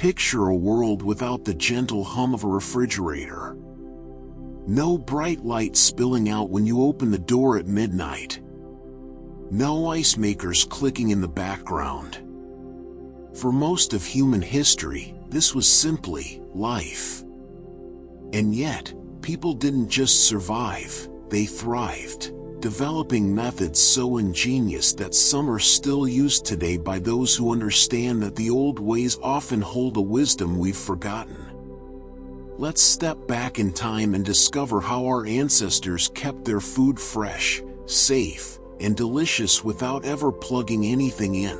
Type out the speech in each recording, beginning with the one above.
Picture a world without the gentle hum of a refrigerator. No bright light spilling out when you open the door at midnight. No ice makers clicking in the background. For most of human history, this was simply life. And yet, people didn't just survive, they thrived, developing methods so ingenious that some are still used today by those who understand that the old ways often hold a wisdom we've forgotten. Let's step back in time and discover how our ancestors kept their food fresh, safe, and delicious without ever plugging anything in.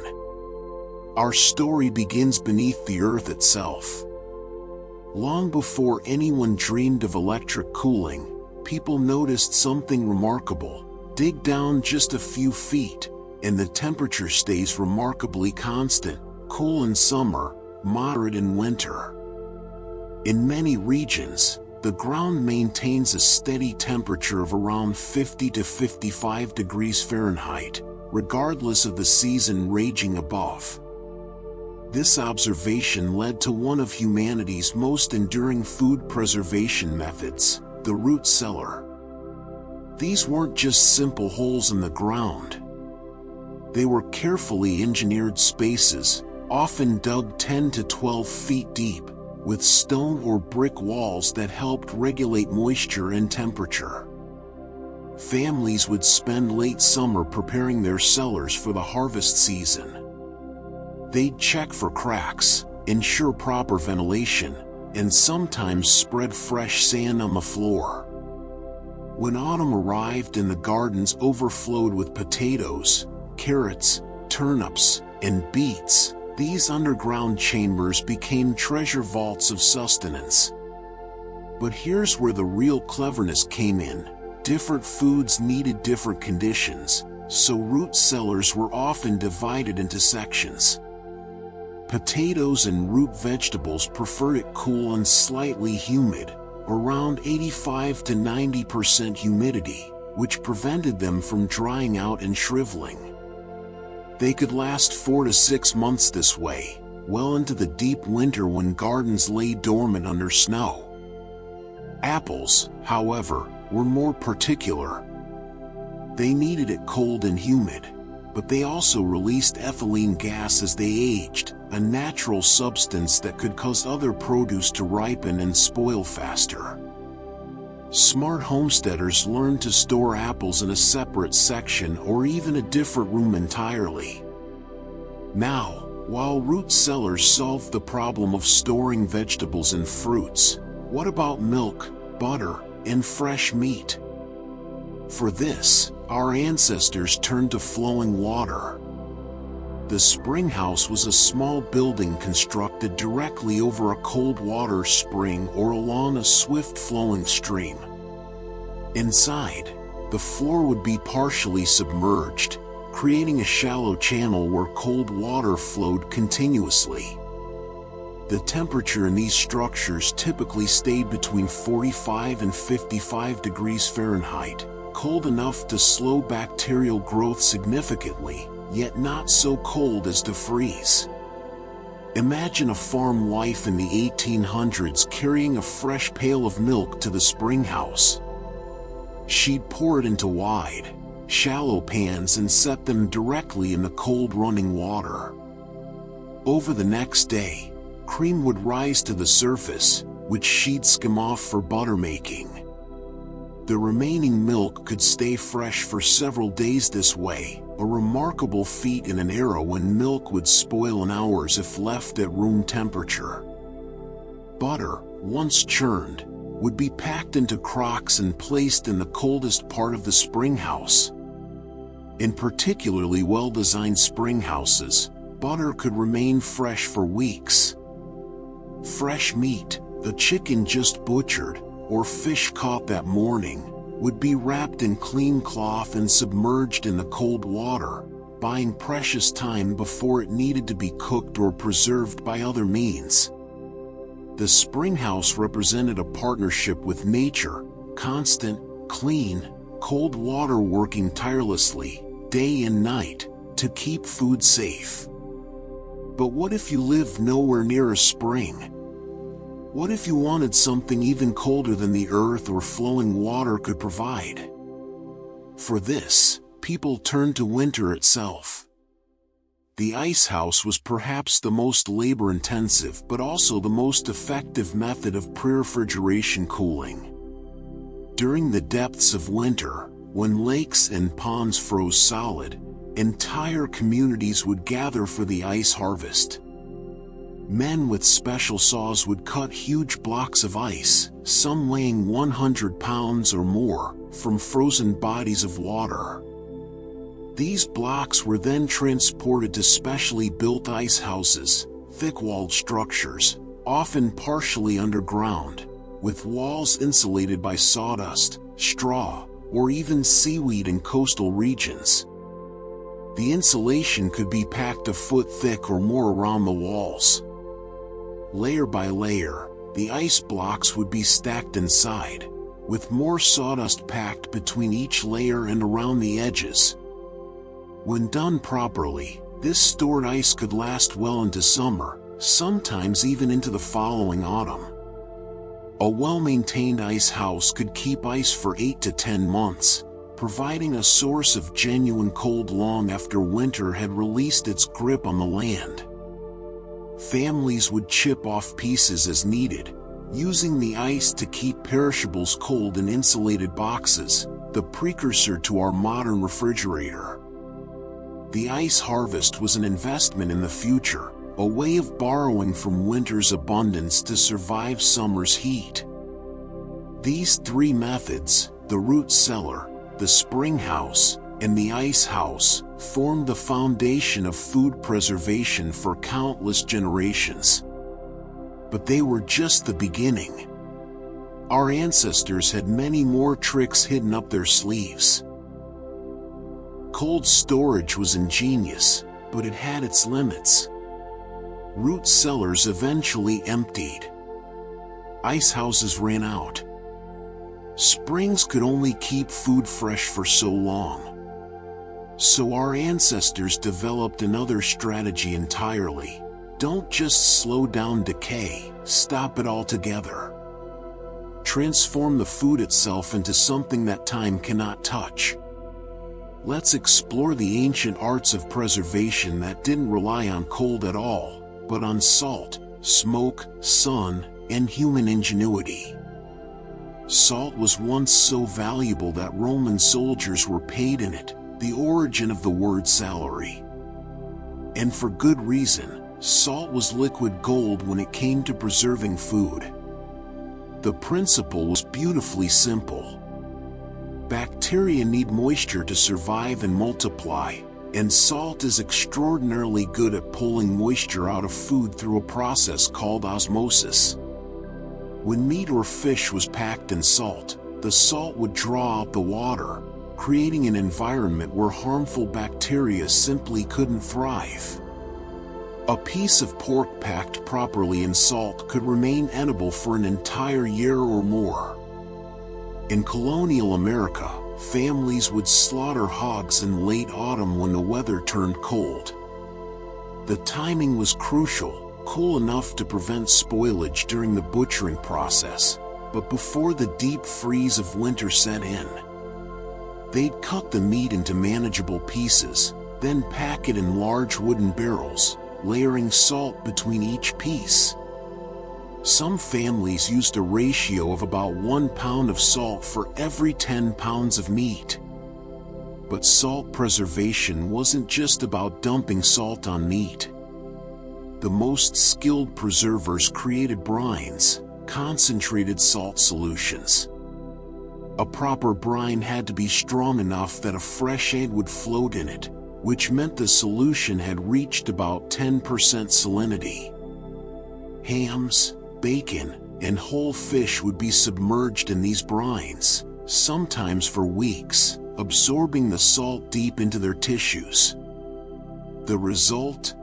Our story begins beneath the earth itself. Long before anyone dreamed of electric cooling, people noticed something remarkable. Dig down just a few feet, and the temperature stays remarkably constant, cool in summer, moderate in winter. In many regions, the ground maintains a steady temperature of around 50 to 55 degrees Fahrenheit, regardless of the season raging above. This observation led to one of humanity's most enduring food preservation methods, the root cellar. These weren't just simple holes in the ground. They were carefully engineered spaces, often dug 10 to 12 feet deep, with stone or brick walls that helped regulate moisture and temperature. Families would spend late summer preparing their cellars for the harvest season. They'd check for cracks, ensure proper ventilation, and sometimes spread fresh sand on the floor. When autumn arrived and the gardens overflowed with potatoes, carrots, turnips, and beets, these underground chambers became treasure vaults of sustenance. But here's where the real cleverness came in. Different foods needed different conditions, so root cellars were often divided into sections. Potatoes and root vegetables preferred it cool and slightly humid, around 85 to 90% humidity, which prevented them from drying out and shriveling. They could last 4 to 6 months this way, well into the deep winter when gardens lay dormant under snow. Apples, however, were more particular. They needed it cold and humid, but they also released ethylene gas as they aged, a natural substance that could cause other produce to ripen and spoil faster. Smart homesteaders learned to store apples in a separate section or even a different room entirely. Now, while root cellars solved the problem of storing vegetables and fruits, what about milk, butter, and fresh meat? For this, our ancestors turned to flowing water. The springhouse was a small building constructed directly over a cold water spring or along a swift-flowing stream. Inside, the floor would be partially submerged, creating a shallow channel where cold water flowed continuously. The temperature in these structures typically stayed between 45 and 55 degrees Fahrenheit, cold enough to slow bacterial growth significantly, yet not so cold as to freeze. Imagine a farm wife in the 1800s carrying a fresh pail of milk to the springhouse. She'd pour it into wide, shallow pans and set them directly in the cold running water. Over the next day, cream would rise to the surface, which she'd skim off for butter making. The remaining milk could stay fresh for several days this way, a remarkable feat in an era when milk would spoil in hours if left at room temperature. Butter, once churned, would be packed into crocks and placed in the coldest part of the springhouse. In particularly well-designed springhouses, butter could remain fresh for weeks. Fresh meat, the chicken just butchered, or fish caught that morning, would be wrapped in clean cloth and submerged in the cold water, buying precious time before it needed to be cooked or preserved by other means. The springhouse represented a partnership with nature, constant, clean, cold water working tirelessly, day and night, to keep food safe. But what if you lived nowhere near a spring? What if you wanted something even colder than the earth or flowing water could provide? For this, people turned to winter itself. The ice house was perhaps the most labor-intensive but also the most effective method of pre-refrigeration cooling. During the depths of winter, when lakes and ponds froze solid, entire communities would gather for the ice harvest. Men with special saws would cut huge blocks of ice, some weighing 100 pounds or more, from frozen bodies of water. These blocks were then transported to specially built ice houses, thick-walled structures, often partially underground, with walls insulated by sawdust, straw, or even seaweed in coastal regions. The insulation could be packed a foot thick or more around the walls. Layer by layer, the ice blocks would be stacked inside, with more sawdust packed between each layer and around the edges. When done properly, this stored ice could last well into summer, sometimes even into the following autumn. A well-maintained ice house could keep ice for 8 to 10 months, providing a source of genuine cold long after winter had released its grip on the land. Families would chip off pieces as needed, using the ice to keep perishables cold in insulated boxes, the precursor to our modern refrigerator. The ice harvest was an investment in the future, a way of borrowing from winter's abundance to survive summer's heat. These three methods, the root cellar, the springhouse, and the ice house, formed the foundation of food preservation for countless generations. But they were just the beginning. Our ancestors had many more tricks hidden up their sleeves. Cold storage was ingenious, but it had its limits. Root cellars eventually emptied. Ice houses ran out. Springs could only keep food fresh for so long. So our ancestors developed another strategy entirely. Don't just slow down decay, stop it altogether. Transform the food itself into something that time cannot touch. Let's explore the ancient arts of preservation that didn't rely on cold at all, but on salt, smoke, sun, and human ingenuity. Salt was once so valuable that Roman soldiers were paid in it, the origin of the word salary. And for good reason, salt was liquid gold when it came to preserving food. The principle was beautifully simple. Bacteria need moisture to survive and multiply, and salt is extraordinarily good at pulling moisture out of food through a process called osmosis. When meat or fish was packed in salt, the salt would draw out the water, creating an environment where harmful bacteria simply couldn't thrive. A piece of pork packed properly in salt could remain edible for an entire year or more. In colonial America, families would slaughter hogs in late autumn when the weather turned cold. The timing was crucial, cool enough to prevent spoilage during the butchering process, but before the deep freeze of winter set in. They'd cut the meat into manageable pieces, then pack it in large wooden barrels, layering salt between each piece. Some families used a ratio of about 1 pound of salt for every 10 pounds of meat. But salt preservation wasn't just about dumping salt on meat. The most skilled preservers created brines, concentrated salt solutions. A proper brine had to be strong enough that a fresh egg would float in it, which meant the solution had reached about 10% salinity. Hams, bacon, and whole fish would be submerged in these brines, sometimes for weeks, absorbing the salt deep into their tissues. The result?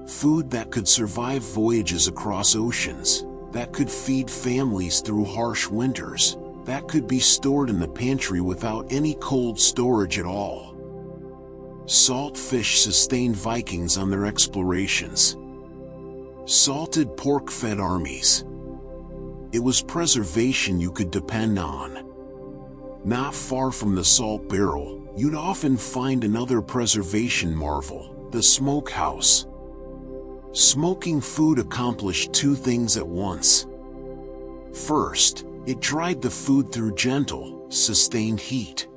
Food that could survive voyages across oceans, that could feed families through harsh winters, that could be stored in the pantry without any cold storage at all. Salt fish sustained Vikings on their explorations. Salted pork fed armies. It was preservation you could depend on. Not far from the salt barrel, you'd often find another preservation marvel, the smokehouse. Smoking food accomplished two things at once. First, it dried the food through gentle, sustained heat.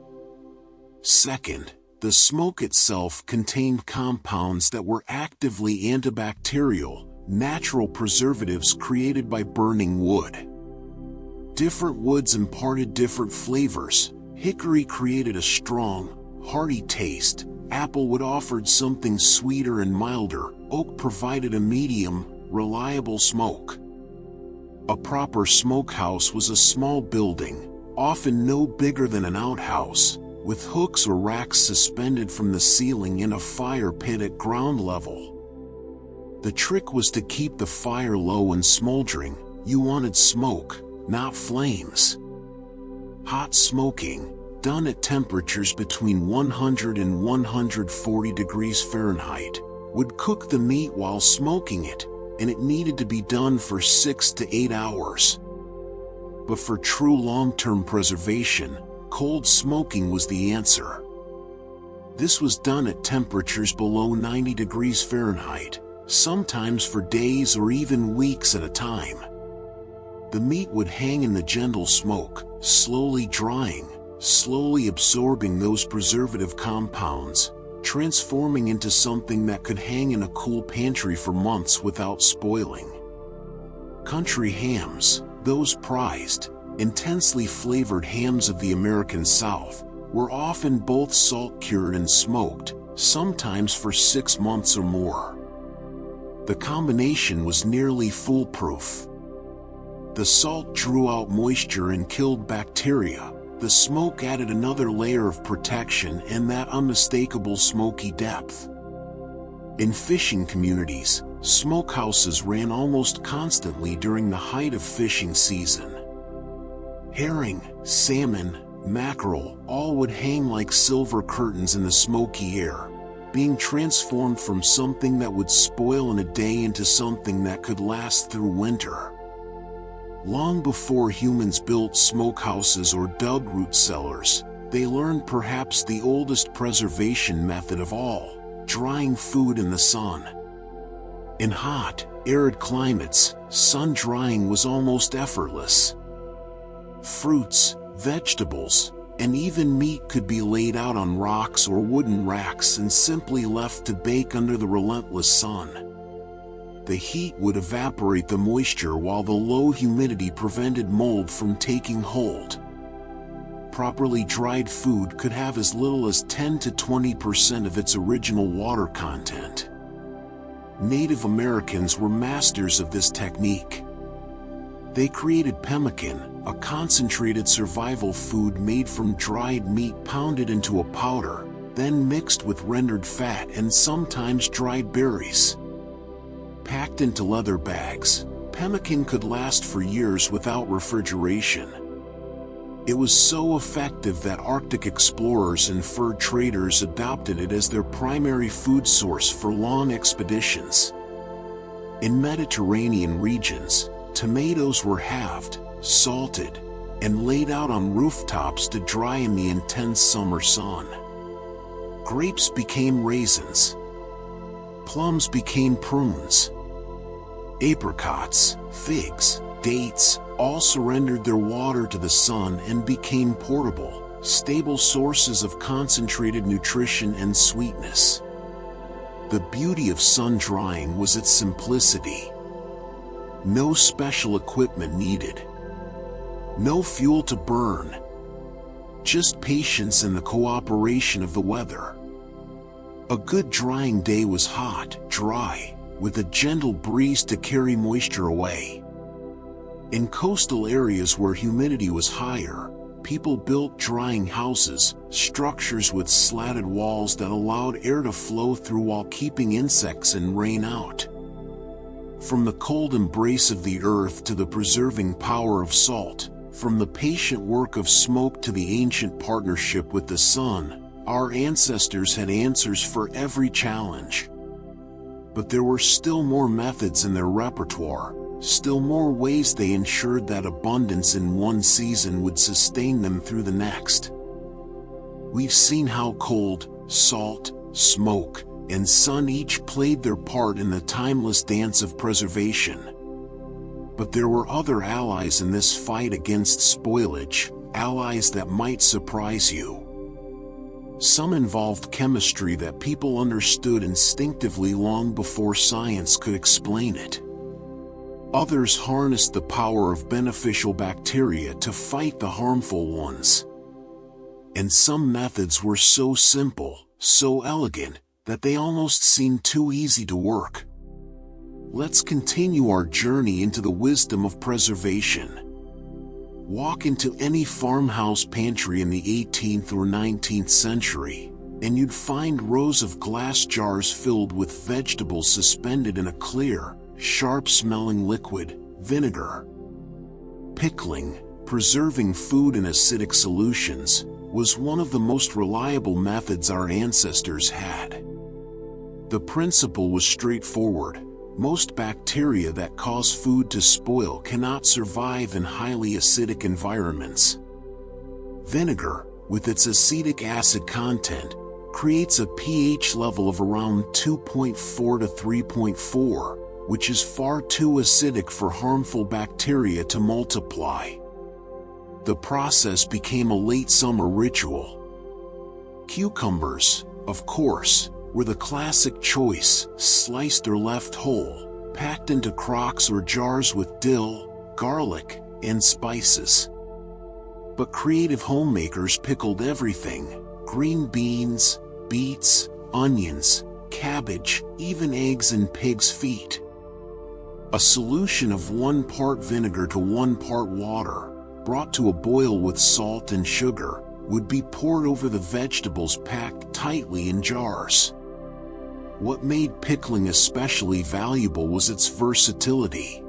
Second, the smoke itself contained compounds that were actively antibacterial, natural preservatives created by burning wood. Different woods imparted different flavors. Hickory created a strong, hearty taste. Applewood offered something sweeter and milder. Oak provided a medium, reliable smoke. A proper smokehouse was a small building, often no bigger than an outhouse, with hooks or racks suspended from the ceiling and a fire pit at ground level. The trick was to keep the fire low and smoldering. You wanted smoke, not flames. Hot smoking, done at temperatures between 100 and 140 degrees Fahrenheit, would cook the meat while smoking it, and it needed to be done for 6 to 8 hours. But for true long-term preservation, cold smoking was the answer. This was done at temperatures below 90 degrees Fahrenheit, sometimes for days or even weeks at a time. The meat would hang in the gentle smoke, slowly drying, slowly absorbing those preservative compounds, transforming into something that could hang in a cool pantry for months without spoiling. Country hams, those prized, intensely flavored hams of the American South, were often both salt-cured and smoked, sometimes for 6 months or more. The combination was nearly foolproof. The salt drew out moisture and killed bacteria. The smoke added another layer of protection and that unmistakable smoky depth. In fishing communities, smokehouses ran almost constantly during the height of fishing season. Herring, salmon, mackerel, all would hang like silver curtains in the smoky air, being transformed from something that would spoil in a day into something that could last through winter. Long before humans built smokehouses or dug root cellars, they learned perhaps the oldest preservation method of all, drying food in the sun. In hot, arid climates, sun drying was almost effortless. Fruits, vegetables, and even meat could be laid out on rocks or wooden racks and simply left to bake under the relentless sun. The heat would evaporate the moisture while the low humidity prevented mold from taking hold. Properly dried food could have as little as 10 to 20% of its original water content. Native Americans were masters of this technique. They created pemmican, a concentrated survival food made from dried meat pounded into a powder, then mixed with rendered fat and sometimes dried berries. Packed into leather bags, pemmican could last for years without refrigeration. It was so effective that Arctic explorers and fur traders adopted it as their primary food source for long expeditions. In Mediterranean regions, tomatoes were halved, salted, and laid out on rooftops to dry in the intense summer sun. Grapes became raisins. Plums became prunes. Apricots, figs, dates, all surrendered their water to the sun and became portable, stable sources of concentrated nutrition and sweetness. The beauty of sun drying was its simplicity. No special equipment needed. No fuel to burn. Just patience and the cooperation of the weather. A good drying day was hot, dry, with a gentle breeze to carry moisture away. In coastal areas where humidity was higher, people built drying houses, structures with slatted walls that allowed air to flow through while keeping insects and rain out. From the cold embrace of the earth to the preserving power of salt, from the patient work of smoke to the ancient partnership with the sun, Our ancestors had answers for every challenge. But there were still more methods in their repertoire, still more ways they ensured that abundance in one season would sustain them through the next. We've seen how cold, salt, smoke, and sun each played their part in the timeless dance of preservation. But there were other allies in this fight against spoilage, allies that might surprise you. Some involved chemistry that people understood instinctively long before science could explain it. Others harnessed the power of beneficial bacteria to fight the harmful ones. And some methods were so simple, so elegant, that they almost seemed too easy to work. Let's continue our journey into the wisdom of preservation. Walk into any farmhouse pantry in the 18th or 19th century, and you'd find rows of glass jars filled with vegetables suspended in a clear, sharp-smelling liquid, vinegar. Pickling, preserving food in acidic solutions, was one of the most reliable methods our ancestors had. The principle was straightforward. Most bacteria that cause food to spoil cannot survive in highly acidic environments. Vinegar, with its acetic acid content, creates a pH level of around 2.4 to 3.4, which is far too acidic for harmful bacteria to multiply. The process became a late summer ritual. Cucumbers, of course, were the classic choice, sliced or left whole, packed into crocks or jars with dill, garlic, and spices. But creative homemakers pickled everything: green beans, beets, onions, cabbage, even eggs and pig's feet. A solution of 1 part vinegar to 1 part water, brought to a boil with salt and sugar, would be poured over the vegetables packed tightly in jars. What made pickling especially valuable was its versatility.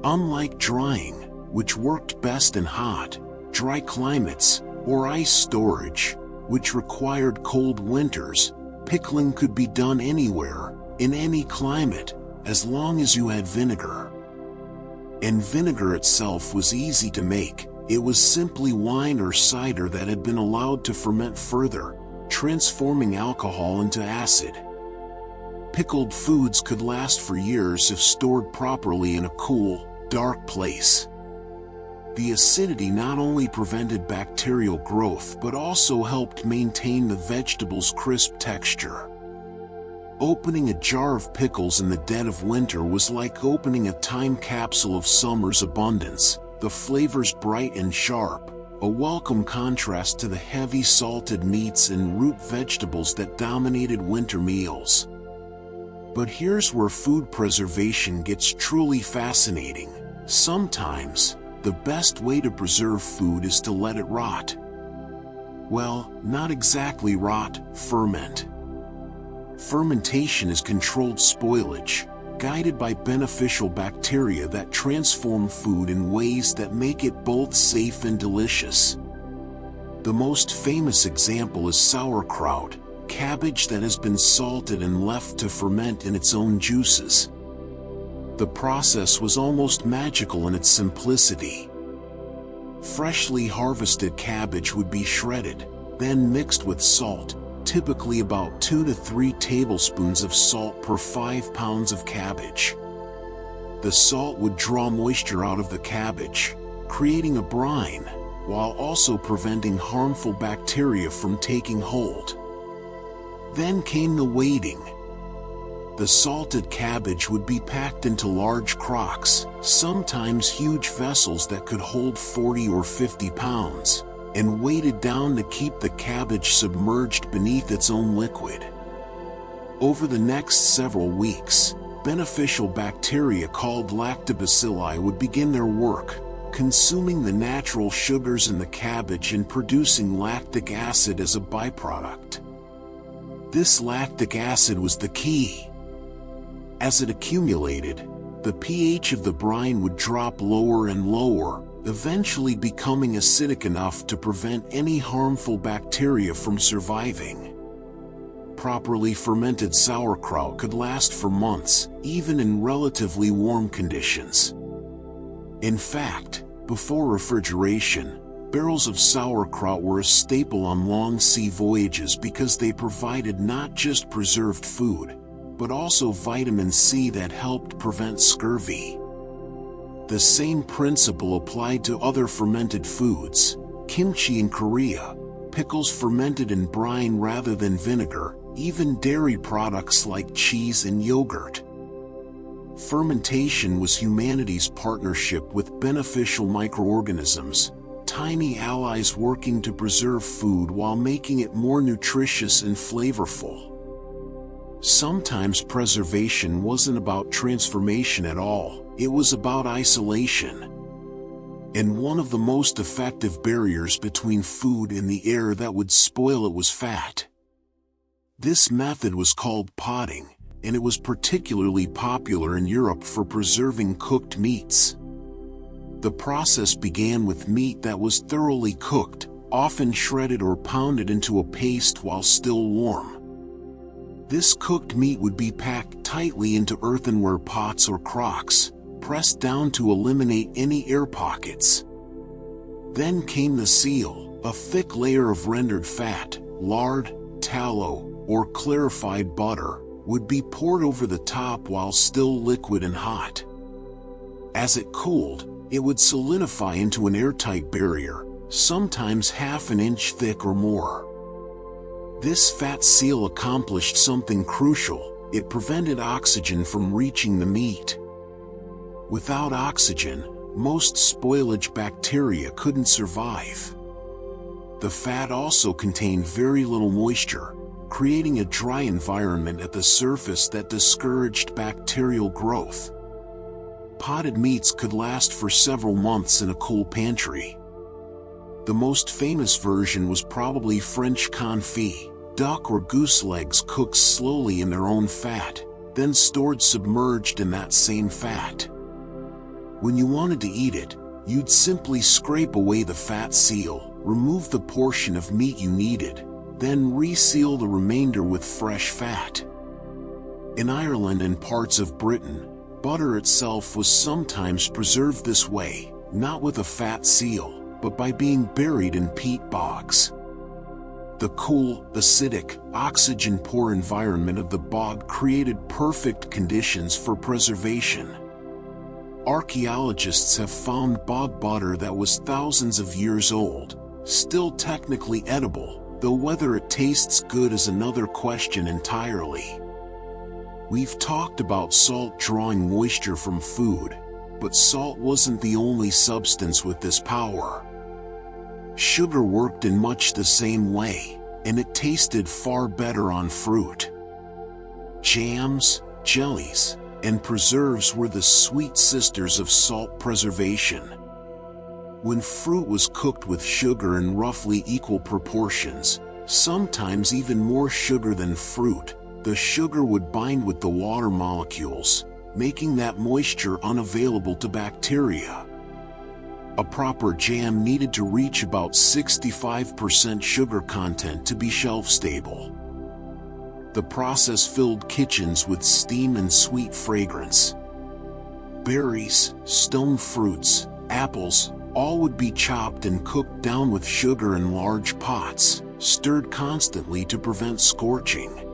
Unlike drying, which worked best in hot, dry climates, or ice storage, which required cold winters, pickling could be done anywhere, in any climate, as long as you had vinegar. And vinegar itself was easy to make. It was simply wine or cider that had been allowed to ferment further, transforming alcohol into acid. Pickled foods could last for years if stored properly in a cool, dark place. The acidity not only prevented bacterial growth but also helped maintain the vegetable's crisp texture. Opening a jar of pickles in the dead of winter was like opening a time capsule of summer's abundance, the flavors bright and sharp, a welcome contrast to the heavy salted meats and root vegetables that dominated winter meals. But here's where food preservation gets truly fascinating. Sometimes, the best way to preserve food is to let it rot. Well, not exactly rot, ferment. Fermentation is controlled spoilage, guided by beneficial bacteria that transform food in ways that make it both safe and delicious. The most famous example is sauerkraut, cabbage that has been salted and left to ferment in its own juices. The process was almost magical in its simplicity. Freshly harvested cabbage would be shredded, then mixed with salt, typically about 2 to 3 tablespoons of salt per 5 pounds of cabbage. The salt would draw moisture out of the cabbage, creating a brine, while also preventing harmful bacteria from taking hold. Then came the waiting. The salted cabbage would be packed into large crocks, sometimes huge vessels that could hold 40 or 50 pounds, and weighted down to keep the cabbage submerged beneath its own liquid. Over the next several weeks, beneficial bacteria called lactobacilli would begin their work, consuming the natural sugars in the cabbage and producing lactic acid as a byproduct. This lactic acid was the key. As it accumulated, the pH of the brine would drop lower and lower, eventually becoming acidic enough to prevent any harmful bacteria from surviving. Properly fermented sauerkraut could last for months, even in relatively warm conditions. In fact, before refrigeration, barrels of sauerkraut were a staple on long sea voyages because they provided not just preserved food, but also vitamin C that helped prevent scurvy. The same principle applied to other fermented foods: kimchi in Korea, pickles fermented in brine rather than vinegar, even dairy products like cheese and yogurt. Fermentation was humanity's partnership with beneficial microorganisms, tiny allies working to preserve food while making it more nutritious and flavorful. Sometimes preservation wasn't about transformation at all, it was about isolation. And one of the most effective barriers between food and the air that would spoil it was fat. This method was called potting, and it was particularly popular in Europe for preserving cooked meats. The process began with meat that was thoroughly cooked, often shredded or pounded into a paste while still warm. This cooked meat would be packed tightly into earthenware pots or crocks, pressed down to eliminate any air pockets. Then came the seal, a thick layer of rendered fat, lard, tallow, or clarified butter, would be poured over the top while still liquid and hot. As it cooled, it would solidify into an airtight barrier, sometimes half an inch thick or more. This fat seal accomplished something crucial: it prevented oxygen from reaching the meat. Without oxygen, most spoilage bacteria couldn't survive. The fat also contained very little moisture, creating a dry environment at the surface that discouraged bacterial growth. Potted meats could last for several months in a cool pantry. The most famous version was probably French confit, duck or goose legs cooked slowly in their own fat, then stored submerged in that same fat. When you wanted to eat it, you'd simply scrape away the fat seal, remove the portion of meat you needed, then reseal the remainder with fresh fat. In Ireland and parts of Britain, butter itself was sometimes preserved this way, not with a fat seal, but by being buried in peat bogs. The cool, acidic, oxygen-poor environment of the bog created perfect conditions for preservation. Archaeologists have found bog butter that was thousands of years old, still technically edible, though whether it tastes good is another question entirely. We've talked about salt drawing moisture from food, but salt wasn't the only substance with this power. Sugar worked in much the same way, and it tasted far better on fruit. Jams, jellies, and preserves were the sweet sisters of salt preservation. When fruit was cooked with sugar in roughly equal proportions, sometimes even more sugar than fruit, the sugar would bind with the water molecules, making that moisture unavailable to bacteria. A proper jam needed to reach about 65% sugar content to be shelf-stable. The process filled kitchens with steam and sweet fragrance. Berries, stone fruits, apples, all would be chopped and cooked down with sugar in large pots, stirred constantly to prevent scorching.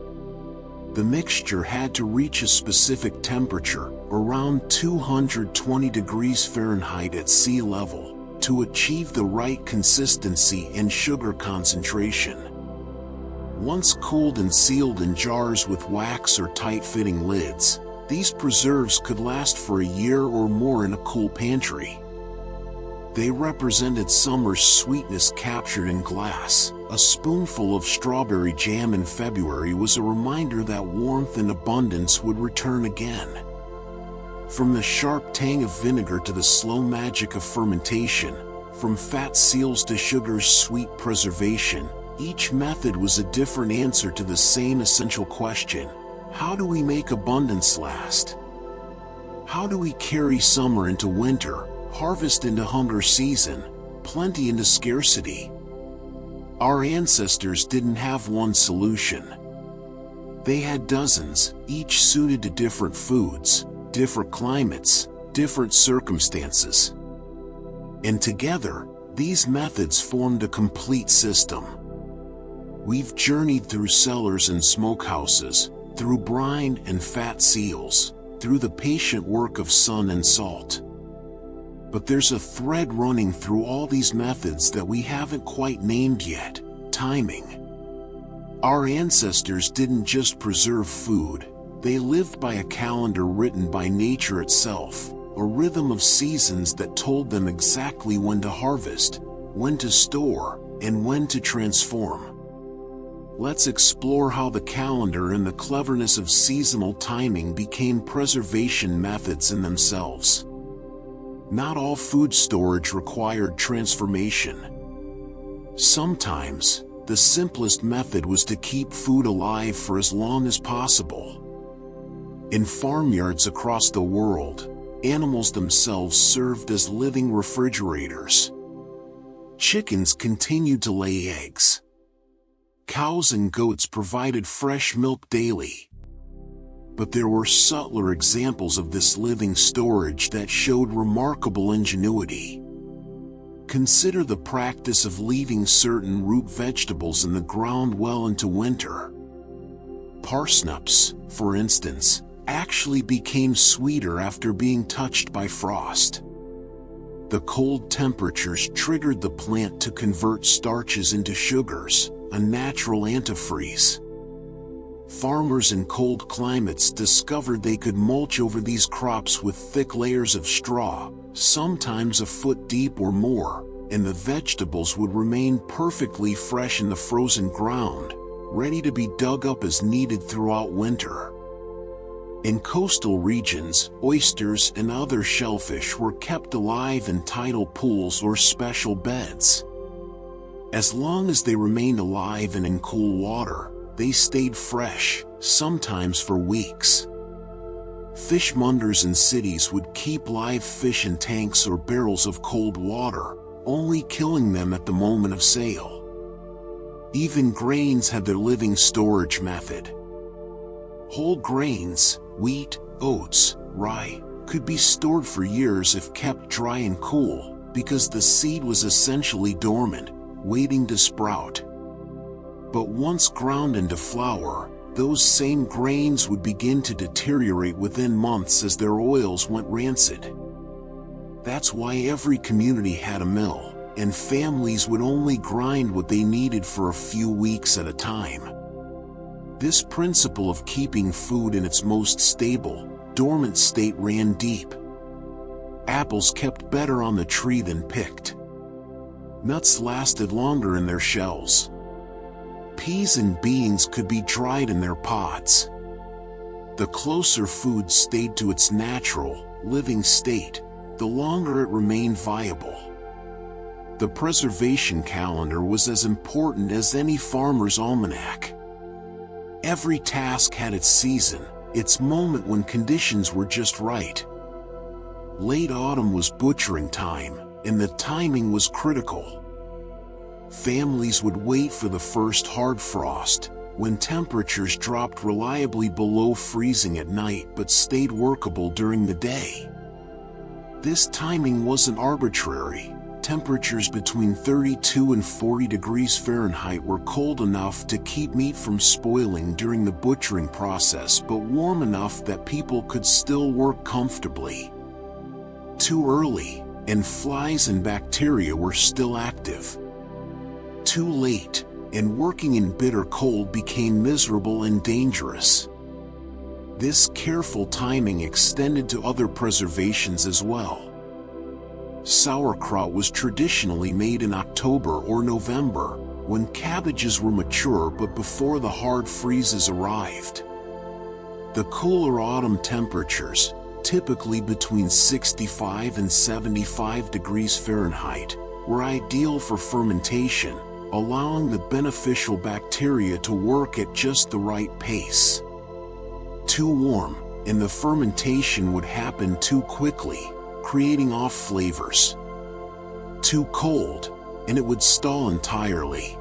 The mixture had to reach a specific temperature, around 220 degrees Fahrenheit at sea level, to achieve the right consistency and sugar concentration. Once cooled and sealed in jars with wax or tight-fitting lids, these preserves could last for a year or more in a cool pantry. They represented summer's sweetness captured in glass. A spoonful of strawberry jam in February was a reminder that warmth and abundance would return again. From the sharp tang of vinegar to the slow magic of fermentation, from fat seals to sugar's sweet preservation, each method was a different answer to the same essential question: how do we make abundance last? How do we carry summer into winter, Harvest into hunger season, plenty into scarcity. Our ancestors didn't have one solution. They had dozens, each suited to different foods, different climates, different circumstances. And together, these methods formed a complete system. We've journeyed through cellars and smokehouses, through brine and fat seals, through the patient work of sun and salt. But there's a thread running through all these methods that we haven't quite named yet: timing. Our ancestors didn't just preserve food, they lived by a calendar written by nature itself, a rhythm of seasons that told them exactly when to harvest, when to store, and when to transform. Let's explore how the calendar and the cleverness of seasonal timing became preservation methods in themselves. Not all food storage required transformation. Sometimes, the simplest method was to keep food alive for as long as possible. In farmyards across the world, animals themselves served as living refrigerators. Chickens continued to lay eggs. Cows and goats provided fresh milk daily. But there were subtler examples of this living storage that showed remarkable ingenuity. Consider the practice of leaving certain root vegetables in the ground well into winter. Parsnips, for instance, actually became sweeter after being touched by frost. The cold temperatures triggered the plant to convert starches into sugars, a natural antifreeze. Farmers in cold climates discovered they could mulch over these crops with thick layers of straw, sometimes a foot deep or more, and the vegetables would remain perfectly fresh in the frozen ground, ready to be dug up as needed throughout winter. In coastal regions, oysters and other shellfish were kept alive in tidal pools or special beds. As long as they remained alive and in cool water, they stayed fresh, sometimes for weeks. Fishmongers in cities would keep live fish in tanks or barrels of cold water, only killing them at the moment of sale. Even grains had their living storage method. Whole grains, wheat, oats, rye, could be stored for years if kept dry and cool, because the seed was essentially dormant, waiting to sprout. But once ground into flour, those same grains would begin to deteriorate within months as their oils went rancid. That's why every community had a mill, and families would only grind what they needed for a few weeks at a time. This principle of keeping food in its most stable, dormant state ran deep. Apples kept better on the tree than picked. Nuts lasted longer in their shells. Peas and beans could be dried in their pods. The closer food stayed to its natural, living state, the longer it remained viable. The preservation calendar was as important as any farmer's almanac. Every task had its season, its moment when conditions were just right. Late autumn was butchering time, and the timing was critical. Families would wait for the first hard frost, when temperatures dropped reliably below freezing at night but stayed workable during the day. This timing wasn't arbitrary. Temperatures between 32 and 40 degrees Fahrenheit were cold enough to keep meat from spoiling during the butchering process, but warm enough that people could still work comfortably. Too early, and flies and bacteria were still active. Too late, and working in bitter cold became miserable and dangerous. This careful timing extended to other preservations as well. Sauerkraut was traditionally made in October or November, when cabbages were mature but before the hard freezes arrived. The cooler autumn temperatures, typically between 65 and 75 degrees Fahrenheit, were ideal for fermentation, allowing the beneficial bacteria to work at just the right pace. Too warm, and the fermentation would happen too quickly, creating off flavors. Too cold, and it would stall entirely.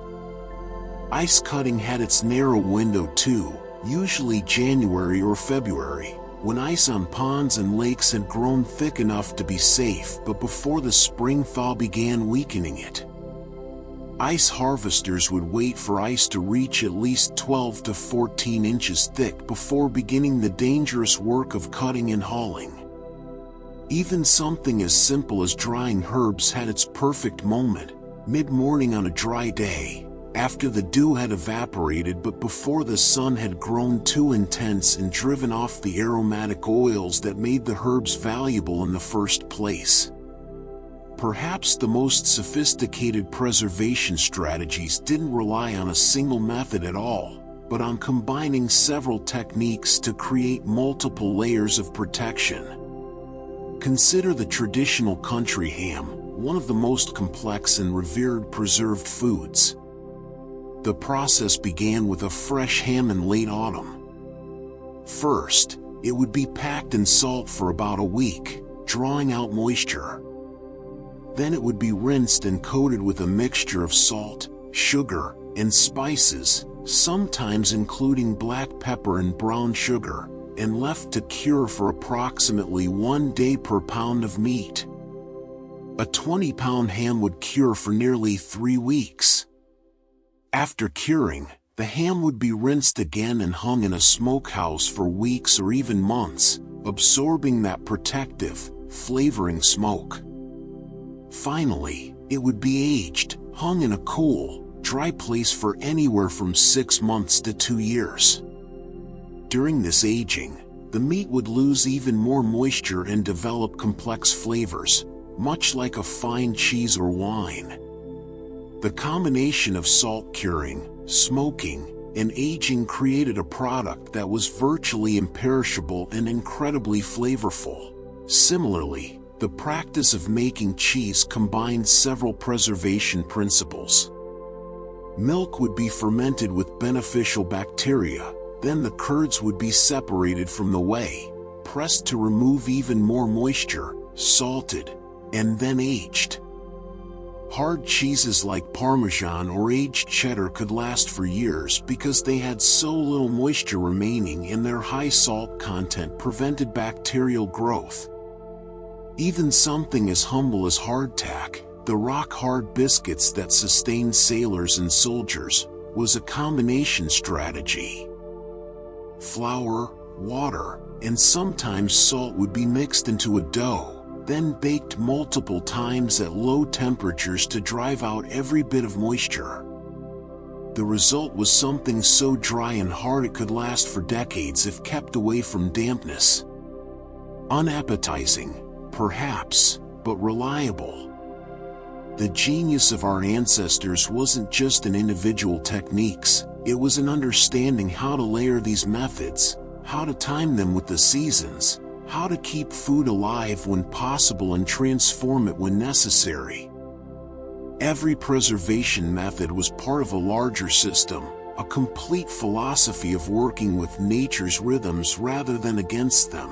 Ice cutting had its narrow window too, usually January or February, when ice on ponds and lakes had grown thick enough to be safe but before the spring thaw began weakening it. Ice harvesters would wait for ice to reach at least 12 to 14 inches thick before beginning the dangerous work of cutting and hauling. Even something as simple as drying herbs had its perfect moment, mid-morning on a dry day, after the dew had evaporated but before the sun had grown too intense and driven off the aromatic oils that made the herbs valuable in the first place. Perhaps the most sophisticated preservation strategies didn't rely on a single method at all, but on combining several techniques to create multiple layers of protection. Consider the traditional country ham, one of the most complex and revered preserved foods. The process began with a fresh ham in late autumn. First, it would be packed in salt for about a week, drawing out moisture. Then it would be rinsed and coated with a mixture of salt, sugar, and spices, sometimes including black pepper and brown sugar, and left to cure for approximately 1 day per pound of meat. A 20-pound ham would cure for nearly 3 weeks. After curing, the ham would be rinsed again and hung in a smokehouse for weeks or even months, absorbing that protective, flavoring smoke. Finally, it would be aged, hung in a cool, dry place for anywhere from 6 months to 2 years. During this aging, the meat would lose even more moisture and develop complex flavors, much like a fine cheese or wine. The combination of salt curing, smoking, and aging created a product that was virtually imperishable and incredibly flavorful. Similarly, the practice of making cheese combined several preservation principles. Milk would be fermented with beneficial bacteria, then the curds would be separated from the whey, pressed to remove even more moisture, salted, and then aged. Hard cheeses like Parmesan or aged cheddar could last for years because they had so little moisture remaining and their high salt content prevented bacterial growth. Even something as humble as hardtack, the rock-hard biscuits that sustained sailors and soldiers, was a combination strategy. Flour, water, and sometimes salt would be mixed into a dough, then baked multiple times at low temperatures to drive out every bit of moisture. The result was something so dry and hard it could last for decades if kept away from dampness. Unappetizing, perhaps, but reliable. The genius of our ancestors wasn't just in individual techniques, it was in understanding how to layer these methods, how to time them with the seasons, how to keep food alive when possible and transform it when necessary. Every preservation method was part of a larger system, a complete philosophy of working with nature's rhythms rather than against them.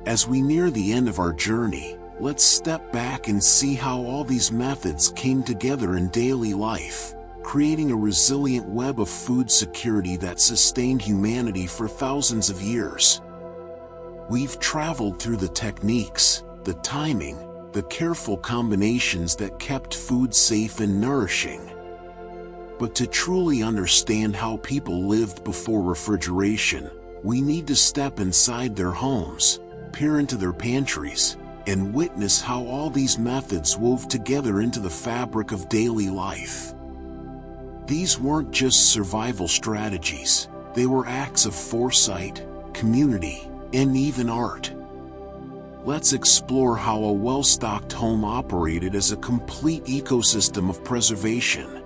As we near the end of our journey, let's step back and see how all these methods came together in daily life, creating a resilient web of food security that sustained humanity for thousands of years. We've traveled through the techniques, the timing, the careful combinations that kept food safe and nourishing. But to truly understand how people lived before refrigeration, we need to step inside their homes, peer into their pantries, and witness how all these methods wove together into the fabric of daily life. These weren't just survival strategies, they were acts of foresight, community, and even art. Let's explore how a well-stocked home operated as a complete ecosystem of preservation.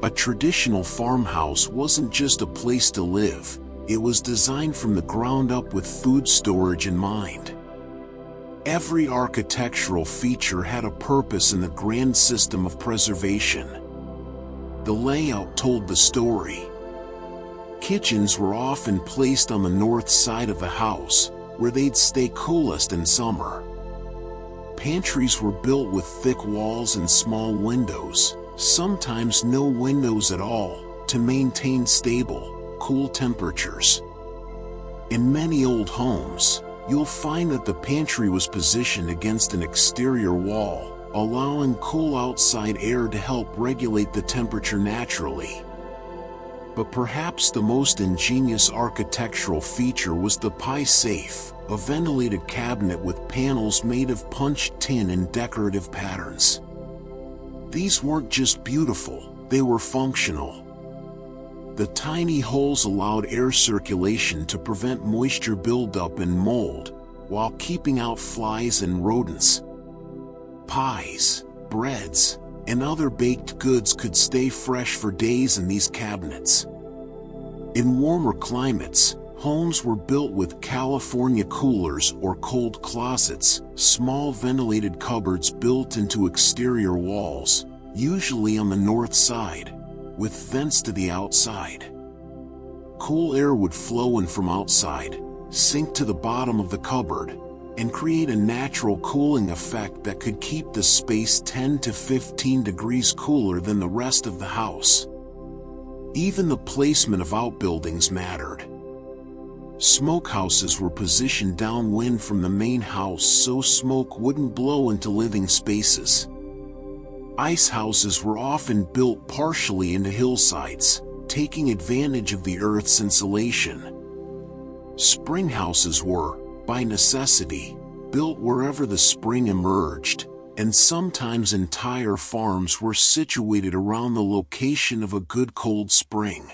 A traditional farmhouse wasn't just a place to live, it was designed from the ground up with food storage in mind. Every architectural feature had a purpose in the grand system of preservation. The layout told the story. Kitchens were often placed on the north side of the house, where they'd stay coolest in summer, Pantries were built with thick walls and small windows, sometimes no windows at all, to maintain stable, cool temperatures. In many old homes, you'll find that the pantry was positioned against an exterior wall, allowing cool outside air to help regulate the temperature naturally. But perhaps the most ingenious architectural feature was the pie safe, a ventilated cabinet with panels made of punched tin in decorative patterns. These weren't just beautiful, they were functional. The tiny holes allowed air circulation to prevent moisture buildup and mold, while keeping out flies and rodents. Pies, breads, and other baked goods could stay fresh for days in these cabinets. In warmer climates, homes were built with California coolers or cold closets, small ventilated cupboards built into exterior walls, usually on the north side, with vents to the outside. Cool air would flow in from outside, sink to the bottom of the cupboard, and create a natural cooling effect that could keep the space 10 to 15 degrees cooler than the rest of the house. Even the placement of outbuildings mattered. Smokehouses were positioned downwind from the main house so smoke wouldn't blow into living spaces. Ice houses were often built partially into hillsides, taking advantage of the earth's insulation. Springhouses were, by necessity, built wherever the spring emerged, and sometimes entire farms were situated around the location of a good cold spring.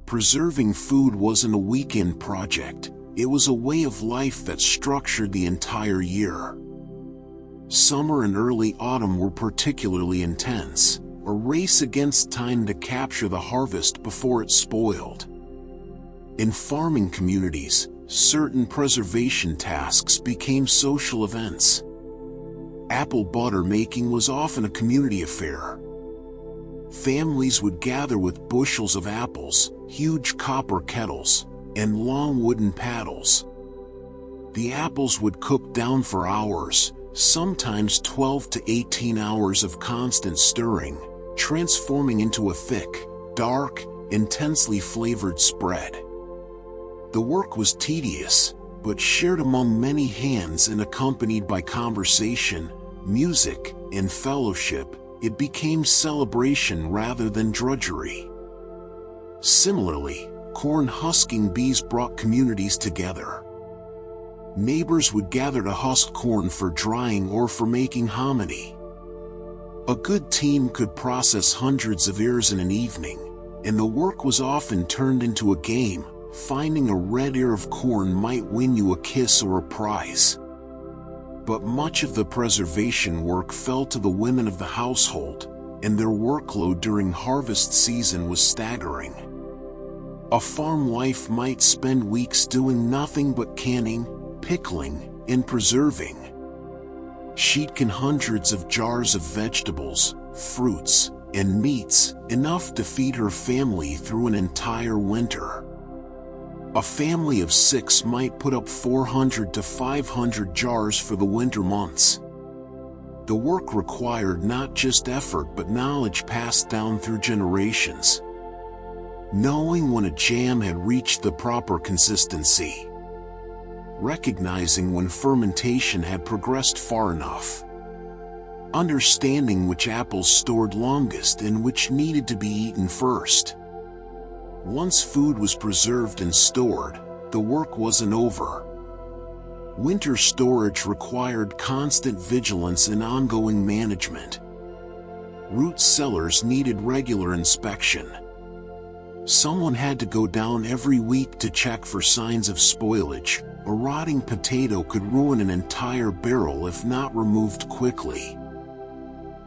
Preserving food wasn't a weekend project, it was a way of life that structured the entire year. Summer and early autumn were particularly intense, a race against time to capture the harvest before it spoiled. In farming communities, certain preservation tasks became social events. Apple butter making was often a community affair. Families would gather with bushels of apples, huge copper kettles, and long wooden paddles. The apples would cook down for hours, sometimes 12 to 18 hours of constant stirring, transforming into a thick, dark, intensely flavored spread. The work was tedious, but shared among many hands and accompanied by conversation, music, and fellowship, it became celebration rather than drudgery. Similarly, corn husking bees brought communities together. Neighbors would gather to husk corn for drying or for making hominy. A good team could process hundreds of ears in an evening, and the work was often turned into a game. Finding a red ear of corn might win you a kiss or a prize. But much of the preservation work fell to the women of the household, and their workload during harvest season was staggering. A farm wife might spend weeks doing nothing but canning, pickling, and preserving. She'd can hundreds of jars of vegetables, fruits, and meats, enough to feed her family through an entire winter. A family of 6 might put up 400 to 500 jars for the winter months. The work required not just effort but knowledge passed down through generations. Knowing when a jam had reached the proper consistency. Recognizing when fermentation had progressed far enough. Understanding which apples stored longest and which needed to be eaten first. Once food was preserved and stored, the work wasn't over. Winter storage required constant vigilance and ongoing management. Root cellars needed regular inspection. Someone had to go down every week to check for signs of spoilage. A rotting potato could ruin an entire barrel if not removed quickly.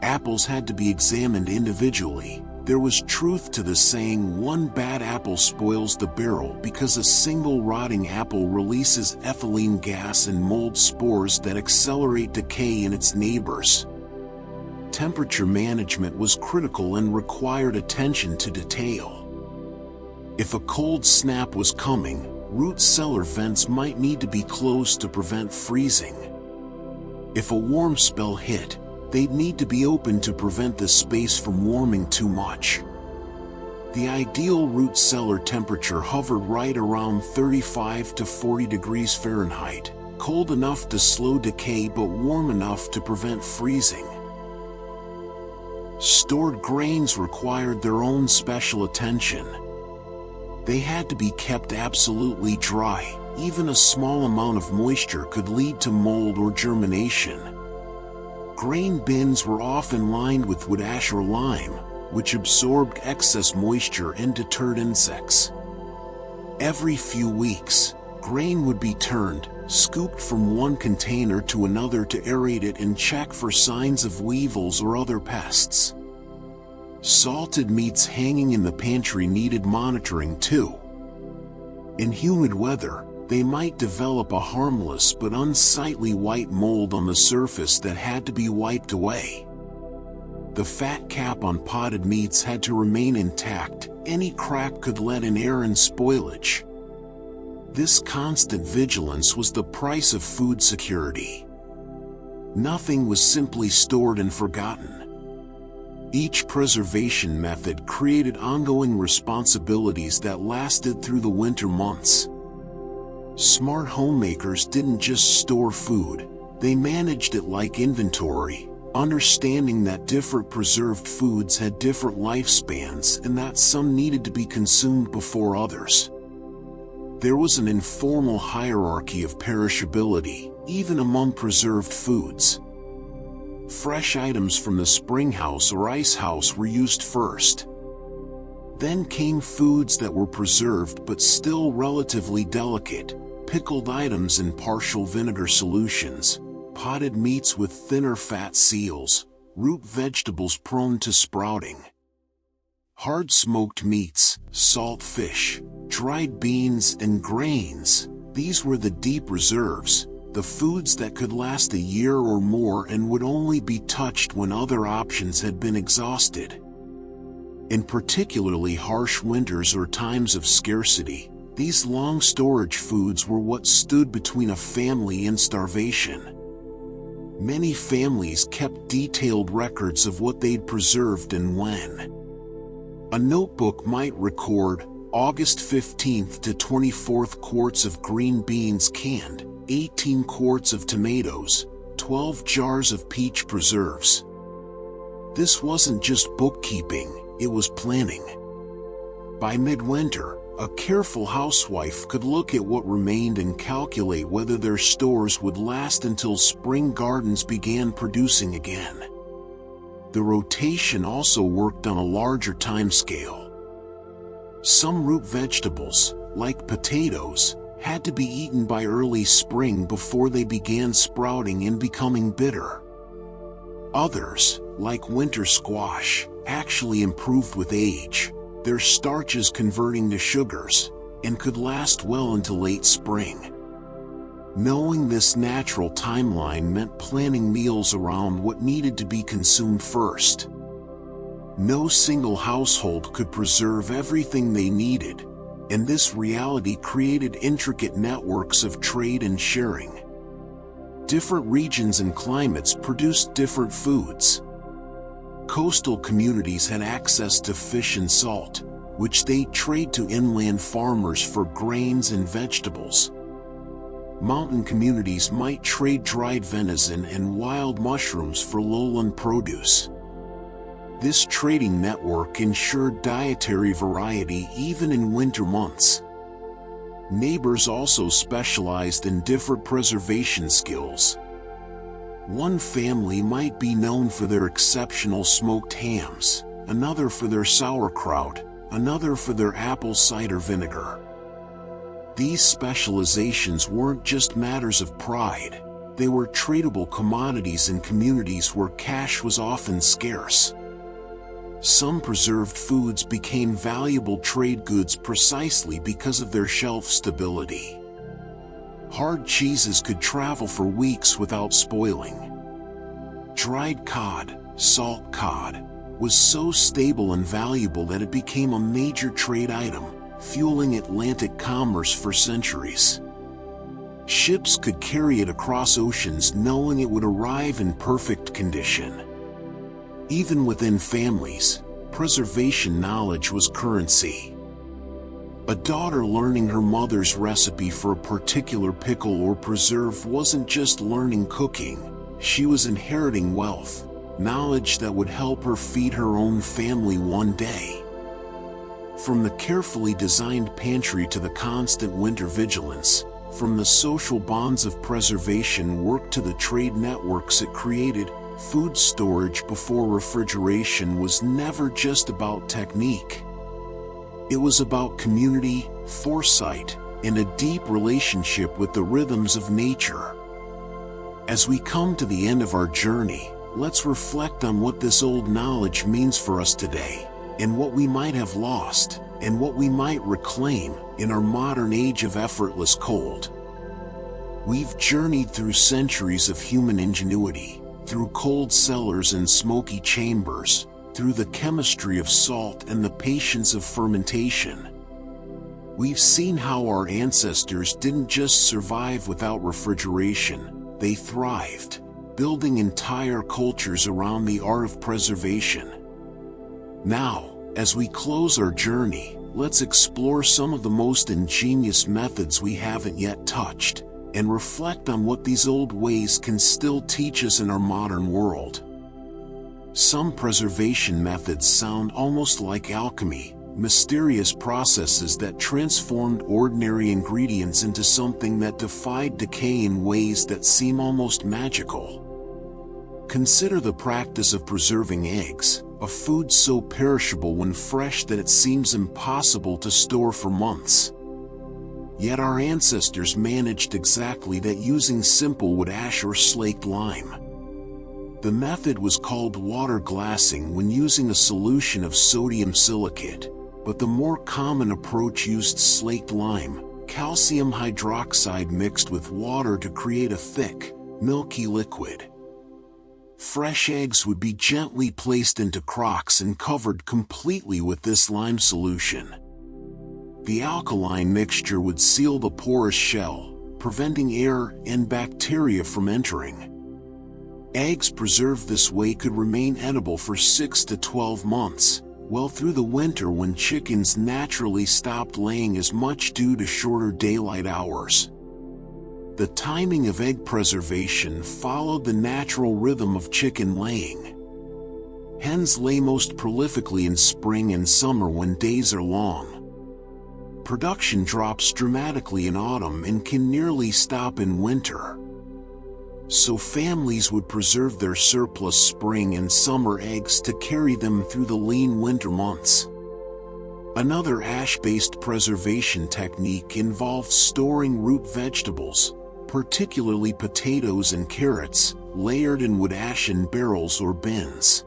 Apples had to be examined individually. There was truth to the saying, one bad apple spoils the barrel, because a single rotting apple releases ethylene gas and mold spores that accelerate decay in its neighbors. Temperature management was critical and required attention to detail. If a cold snap was coming, root cellar vents might need to be closed to prevent freezing. If a warm spell hit, they'd need to be open to prevent the space from warming too much. The ideal root cellar temperature hovered right around 35 to 40 degrees Fahrenheit, cold enough to slow decay but warm enough to prevent freezing. Stored grains required their own special attention. They had to be kept absolutely dry. Even a small amount of moisture could lead to mold or germination. Grain bins were often lined with wood ash or lime, which absorbed excess moisture and deterred insects. Every few weeks, grain would be turned, scooped from one container to another to aerate it and check for signs of weevils or other pests. Salted meats hanging in the pantry needed monitoring too. In humid weather, they might develop a harmless but unsightly white mold on the surface that had to be wiped away. The fat cap on potted meats had to remain intact. Any crack could let in air and spoilage. This constant vigilance was the price of food security. Nothing was simply stored and forgotten. Each preservation method created ongoing responsibilities that lasted through the winter months. Smart homemakers didn't just store food, they managed it like inventory, understanding that different preserved foods had different lifespans and that some needed to be consumed before others. There was an informal hierarchy of perishability, even among preserved foods. Fresh items from the springhouse or icehouse were used first. Then came foods that were preserved but still relatively delicate, pickled items in partial vinegar solutions, potted meats with thinner fat seals, root vegetables prone to sprouting. Hard smoked meats, salt fish, dried beans and grains, these were the deep reserves, the foods that could last a year or more and would only be touched when other options had been exhausted. In particularly harsh winters or times of scarcity, these long storage foods were what stood between a family and starvation. Many families kept detailed records of what they'd preserved and when. A notebook might record August 15th to 24th quarts of green beans canned, 18 quarts of tomatoes, 12 jars of peach preserves. This wasn't just bookkeeping, it was planning. By midwinter, a careful housewife could look at what remained and calculate whether their stores would last until spring gardens began producing again. The rotation also worked on a larger timescale. Some root vegetables, like potatoes, had to be eaten by early spring before they began sprouting and becoming bitter. Others, like winter squash, actually improved with age, their starches converting to sugars, and could last well into late spring. Knowing this natural timeline meant planning meals around what needed to be consumed first. No single household could preserve everything they needed, and this reality created intricate networks of trade and sharing. Different regions and climates produced different foods. Coastal communities had access to fish and salt, which they'd trade to inland farmers for grains and vegetables. Mountain communities might trade dried venison and wild mushrooms for lowland produce. This trading network ensured dietary variety even in winter months. Neighbors also specialized in different preservation skills. One family might be known for their exceptional smoked hams, another for their sauerkraut, another for their apple cider vinegar. These specializations weren't just matters of pride, they were tradable commodities in communities where cash was often scarce. Some preserved foods became valuable trade goods precisely because of their shelf stability. Hard cheeses could travel for weeks without spoiling. Dried cod, salt cod, was so stable and valuable that it became a major trade item, fueling Atlantic commerce for centuries. Ships could carry it across oceans knowing it would arrive in perfect condition. Even within families, preservation knowledge was currency. A daughter learning her mother's recipe for a particular pickle or preserve wasn't just learning cooking, she was inheriting wealth, knowledge that would help her feed her own family one day. From the carefully designed pantry to the constant winter vigilance, from the social bonds of preservation work to the trade networks it created, food storage before refrigeration was never just about technique. It was about community, foresight, and a deep relationship with the rhythms of nature. As we come to the end of our journey, let's reflect on what this old knowledge means for us today, and what we might have lost, and what we might reclaim in our modern age of effortless cold. We've journeyed through centuries of human ingenuity, through cold cellars and smoky chambers, through the chemistry of salt and the patience of fermentation. We've seen how our ancestors didn't just survive without refrigeration, they thrived, building entire cultures around the art of preservation. Now, as we close our journey, let's explore some of the most ingenious methods we haven't yet touched, and reflect on what these old ways can still teach us in our modern world. Some preservation methods sound almost like alchemy, mysterious processes that transformed ordinary ingredients into something that defied decay in ways that seem almost magical. Consider the practice of preserving eggs, a food so perishable when fresh that it seems impossible to store for months. Yet our ancestors managed exactly that using simple wood ash or slaked lime. The method was called water glassing when using a solution of sodium silicate, but the more common approach used slaked lime, calcium hydroxide mixed with water to create a thick, milky liquid. Fresh eggs would be gently placed into crocks and covered completely with this lime solution. The alkaline mixture would seal the porous shell, preventing air and bacteria from entering. Eggs preserved this way could remain edible for 6 to 12 months, well through the winter when chickens naturally stopped laying as much due to shorter daylight hours. The timing of egg preservation followed the natural rhythm of chicken laying. Hens lay most prolifically in spring and summer when days are long. Production drops dramatically in autumn and can nearly stop in winter. So families would preserve their surplus spring and summer eggs to carry them through the lean winter months. Another ash-based preservation technique involves storing root vegetables, particularly potatoes and carrots, layered in wood ash in barrels or bins.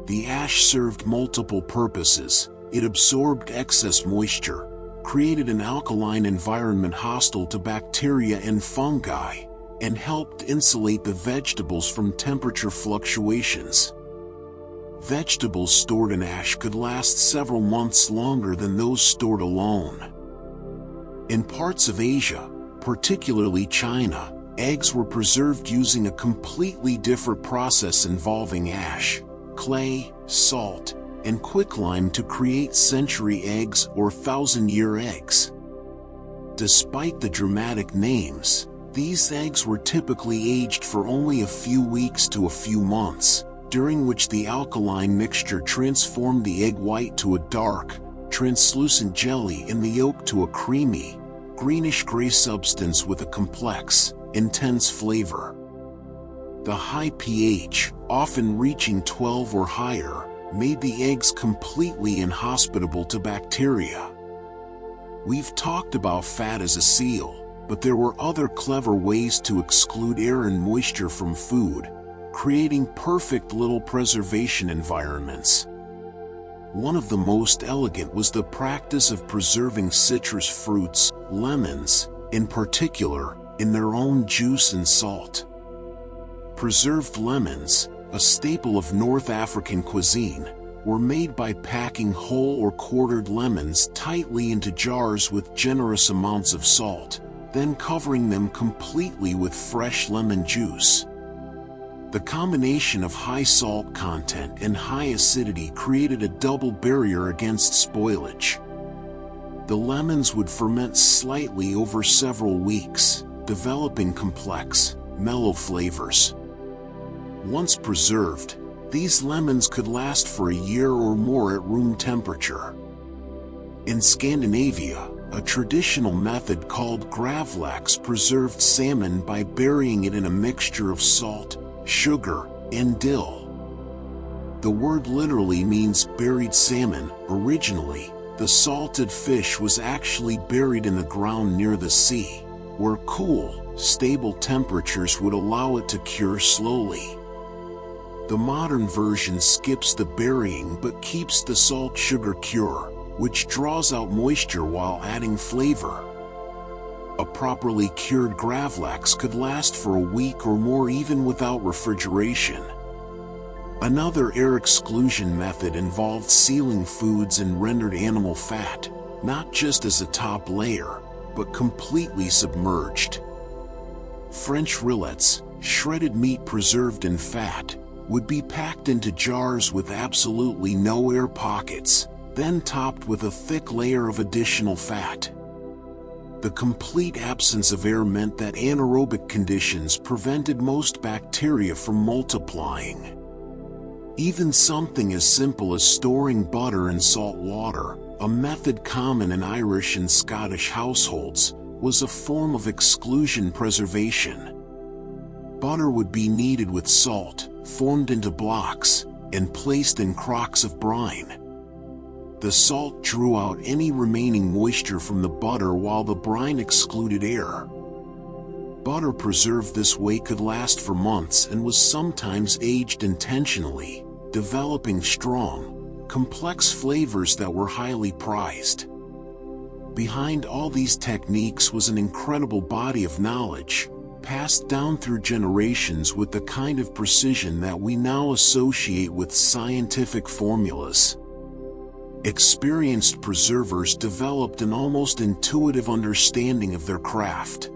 The ash served multiple purposes. It absorbed excess moisture, created an alkaline environment hostile to bacteria and fungi, and helped insulate the vegetables from temperature fluctuations. Vegetables stored in ash could last several months longer than those stored alone. In parts of Asia, particularly China, eggs were preserved using a completely different process involving ash, clay, salt, and quicklime to create century eggs or thousand-year eggs. Despite the dramatic names, these eggs were typically aged for only a few weeks to a few months, during which the alkaline mixture transformed the egg white to a dark, translucent jelly and the yolk to a creamy, greenish-gray substance with a complex, intense flavor. The high pH, often reaching 12 or higher, made the eggs completely inhospitable to bacteria. We've talked about fat as a seal, but there were other clever ways to exclude air and moisture from food, creating perfect little preservation environments. One of the most elegant was the practice of preserving citrus fruits, lemons, in particular, in their own juice and salt. Preserved lemons, a staple of North African cuisine, were made by packing whole or quartered lemons tightly into jars with generous amounts of salt, then covering them completely with fresh lemon juice. The combination of high salt content and high acidity created a double barrier against spoilage. The lemons would ferment slightly over several weeks, developing complex, mellow flavors. Once preserved, these lemons could last for a year or more at room temperature. In Scandinavia, a traditional method called gravlax preserved salmon by burying it in a mixture of salt, sugar, and dill. The word literally means buried salmon. Originally, the salted fish was actually buried in the ground near the sea, where cool, stable temperatures would allow it to cure slowly. The modern version skips the burying but keeps the salt-sugar cure, which draws out moisture while adding flavor. A properly cured gravlax could last for a week or more even without refrigeration. Another air exclusion method involved sealing foods and rendered animal fat, not just as a top layer, but completely submerged. French rillettes, shredded meat preserved in fat, would be packed into jars with absolutely no air pockets, then topped with a thick layer of additional fat. The complete absence of air meant that anaerobic conditions prevented most bacteria from multiplying. Even something as simple as storing butter in salt water, a method common in Irish and Scottish households, was a form of exclusion preservation. Butter would be kneaded with salt, formed into blocks, and placed in crocks of brine. The salt drew out any remaining moisture from the butter while the brine excluded air. Butter preserved this way could last for months and was sometimes aged intentionally, developing strong, complex flavors that were highly prized. Behind all these techniques was an incredible body of knowledge, passed down through generations with the kind of precision that we now associate with scientific formulas. Experienced preservers developed an almost intuitive understanding of their craft.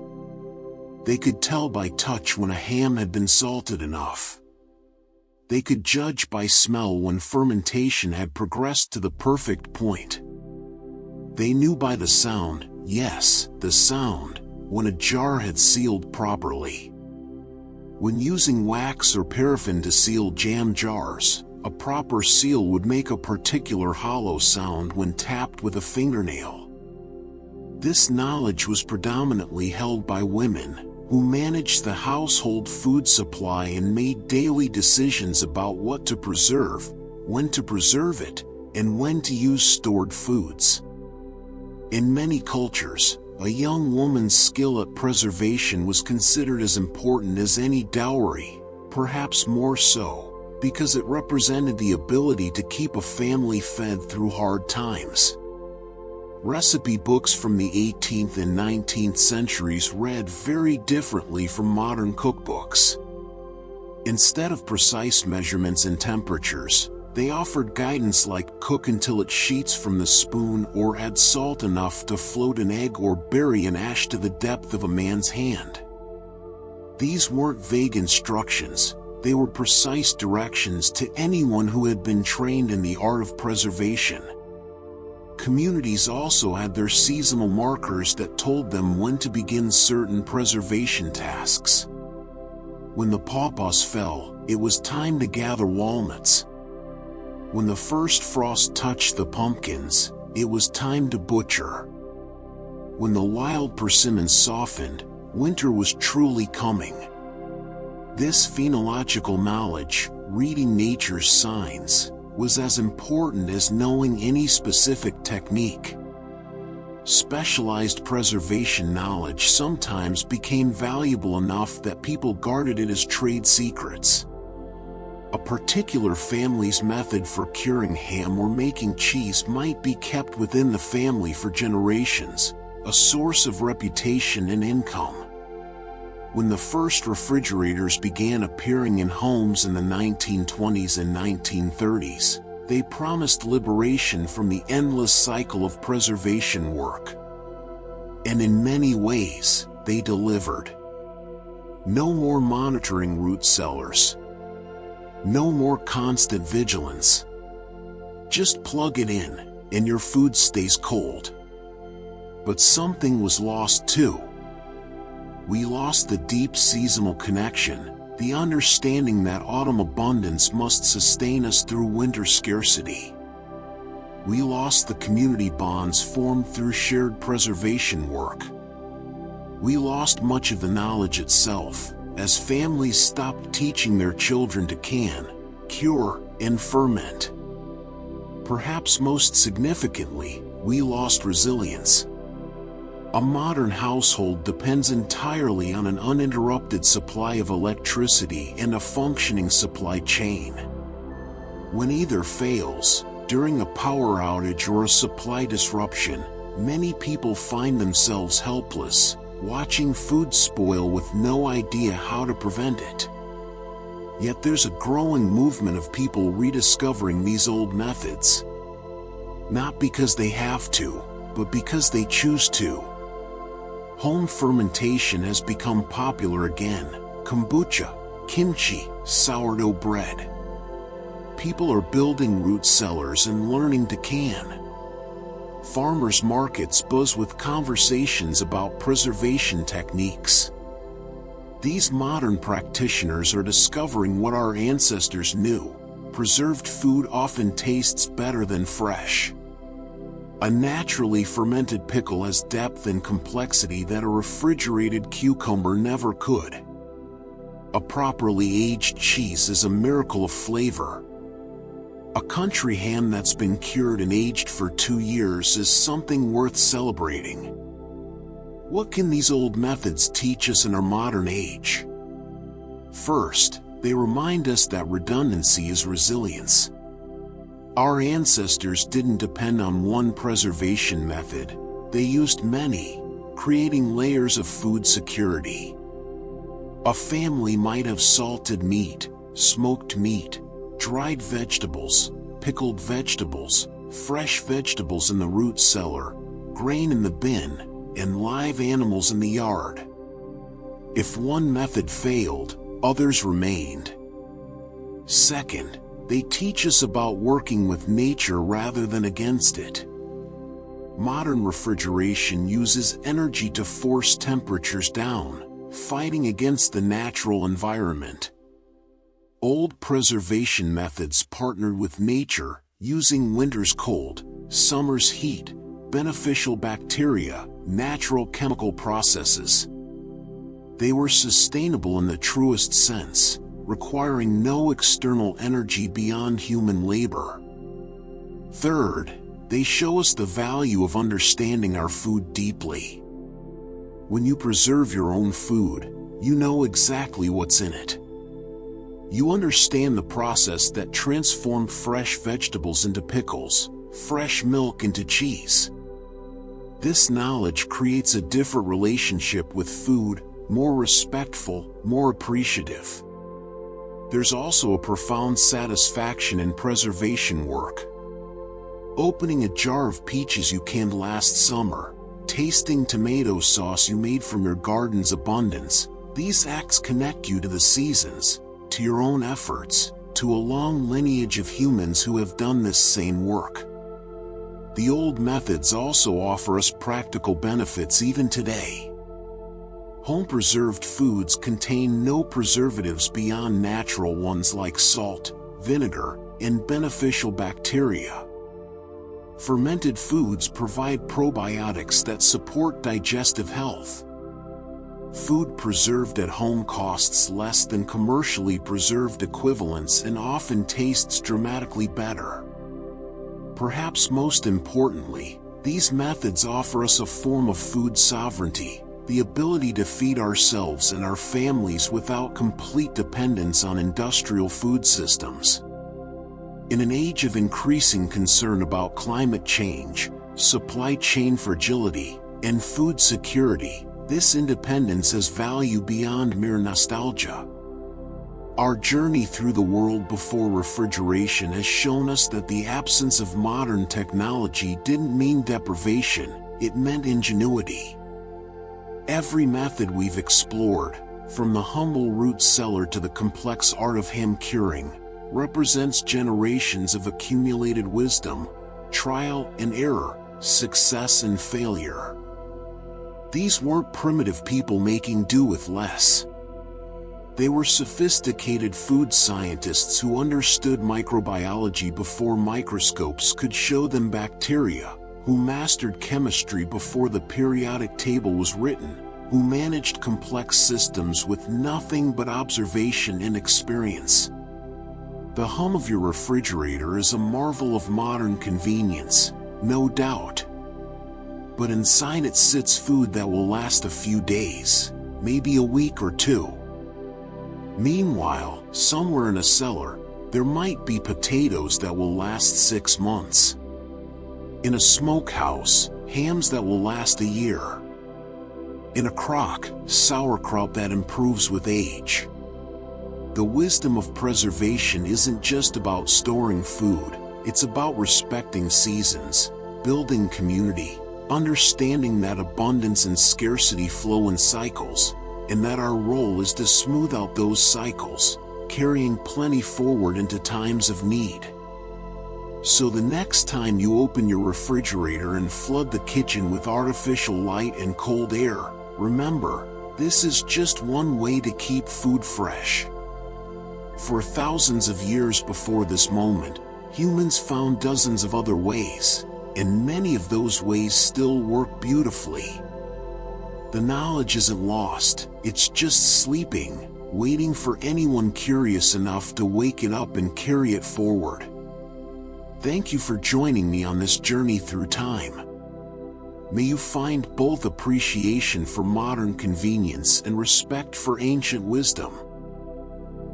They could tell by touch when a ham had been salted enough. They could judge by smell when fermentation had progressed to the perfect point. They knew by the sound, yes, the sound, when a jar had sealed properly. When using wax or paraffin to seal jam jars, a proper seal would make a particular hollow sound when tapped with a fingernail. This knowledge was predominantly held by women, who managed the household food supply and made daily decisions about what to preserve, when to preserve it, and when to use stored foods. In many cultures, a young woman's skill at preservation was considered as important as any dowry, perhaps more so, because it represented the ability to keep a family fed through hard times. Recipe books from the 18th and 19th centuries read very differently from modern cookbooks. Instead of precise measurements and temperatures, they offered guidance like cook until it sheets from the spoon or add salt enough to float an egg or bury an ash to the depth of a man's hand. These weren't vague instructions, they were precise directions to anyone who had been trained in the art of preservation. Communities also had their seasonal markers that told them when to begin certain preservation tasks. When the pawpaws fell, it was time to gather walnuts. When the first frost touched the pumpkins, it was time to butcher. When the wild persimmons softened, winter was truly coming. This phenological knowledge, reading nature's signs, was as important as knowing any specific technique. Specialized preservation knowledge sometimes became valuable enough that people guarded it as trade secrets. A particular family's method for curing ham or making cheese might be kept within the family for generations, a source of reputation and income. When the first refrigerators began appearing in homes in the 1920s and 1930s, they promised liberation from the endless cycle of preservation work. And in many ways, they delivered. No more monitoring root cellars. No more constant vigilance. Just plug it in, and your food stays cold. But something was lost too. We lost the deep seasonal connection, the understanding that autumn abundance must sustain us through winter scarcity. We lost the community bonds formed through shared preservation work. We lost much of the knowledge itself, as families stopped teaching their children to can, cure, and ferment. Perhaps most significantly, we lost resilience. A modern household depends entirely on an uninterrupted supply of electricity and a functioning supply chain. When either fails, during a power outage or a supply disruption, many people find themselves helpless, watching food spoil with no idea how to prevent it. Yet there's a growing movement of people rediscovering these old methods. Not because they have to, but because they choose to. Home fermentation has become popular again. Kombucha, kimchi, sourdough bread. People are building root cellars and learning to can. Farmers' markets buzz with conversations about preservation techniques. These modern practitioners are discovering what our ancestors knew: preserved food often tastes better than fresh. A naturally fermented pickle has depth and complexity that a refrigerated cucumber never could. A properly aged cheese is a miracle of flavor. A country ham that's been cured and aged for 2 years is something worth celebrating. What can these old methods teach us in our modern age? First, they remind us that redundancy is resilience. Our ancestors didn't depend on one preservation method, they used many, creating layers of food security. A family might have salted meat, smoked meat, dried vegetables, pickled vegetables, fresh vegetables in the root cellar, grain in the bin, and live animals in the yard. If one method failed, others remained. Second, they teach us about working with nature rather than against it. Modern refrigeration uses energy to force temperatures down, fighting against the natural environment. Old preservation methods partnered with nature, using winter's cold, summer's heat, beneficial bacteria, natural chemical processes. They were sustainable in the truest sense, requiring no external energy beyond human labor. Third, they show us the value of understanding our food deeply. When you preserve your own food, you know exactly what's in it. You understand the process that transformed fresh vegetables into pickles, fresh milk into cheese. This knowledge creates a different relationship with food, more respectful, more appreciative. There's also a profound satisfaction in preservation work. Opening a jar of peaches you canned last summer, tasting tomato sauce you made from your garden's abundance, these acts connect you to the seasons, to your own efforts, to a long lineage of humans who have done this same work. The old methods also offer us practical benefits even today. Home-preserved foods contain no preservatives beyond natural ones like salt, vinegar, and beneficial bacteria. Fermented foods provide probiotics that support digestive health. Food preserved at home costs less than commercially preserved equivalents and often tastes dramatically better. Perhaps most importantly, these methods offer us a form of food sovereignty, the ability to feed ourselves and our families without complete dependence on industrial food systems. In an age of increasing concern about climate change, supply chain fragility, and food security, this independence has value beyond mere nostalgia. Our journey through the world before refrigeration has shown us that the absence of modern technology didn't mean deprivation, it meant ingenuity. Every method we've explored, from the humble root cellar to the complex art of ham curing, represents generations of accumulated wisdom, trial and error, success and failure. These weren't primitive people making do with less. They were sophisticated food scientists who understood microbiology before microscopes could show them bacteria, who mastered chemistry before the periodic table was written, who managed complex systems with nothing but observation and experience. The hum of your refrigerator is a marvel of modern convenience, no doubt. But inside it sits food that will last a few days, maybe a week or two. Meanwhile, somewhere in a cellar, there might be potatoes that will last 6 months. In a smokehouse, hams that will last a year. In a crock, sauerkraut that improves with age. The wisdom of preservation isn't just about storing food, it's about respecting seasons, building community, understanding that abundance and scarcity flow in cycles, and that our role is to smooth out those cycles, carrying plenty forward into times of need. So the next time you open your refrigerator and flood the kitchen with artificial light and cold air, remember, this is just one way to keep food fresh. For thousands of years before this moment, humans found dozens of other ways, and many of those ways still work beautifully. The knowledge isn't lost, it's just sleeping, waiting for anyone curious enough to wake it up and carry it forward. Thank you for joining me on this journey through time. May you find both appreciation for modern convenience and respect for ancient wisdom.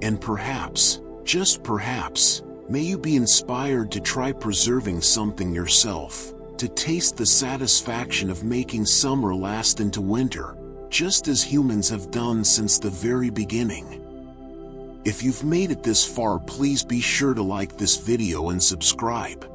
And perhaps, just perhaps, may you be inspired to try preserving something yourself, to taste the satisfaction of making summer last into winter, just as humans have done since the very beginning. If you've made it this far, please be sure to like this video and subscribe.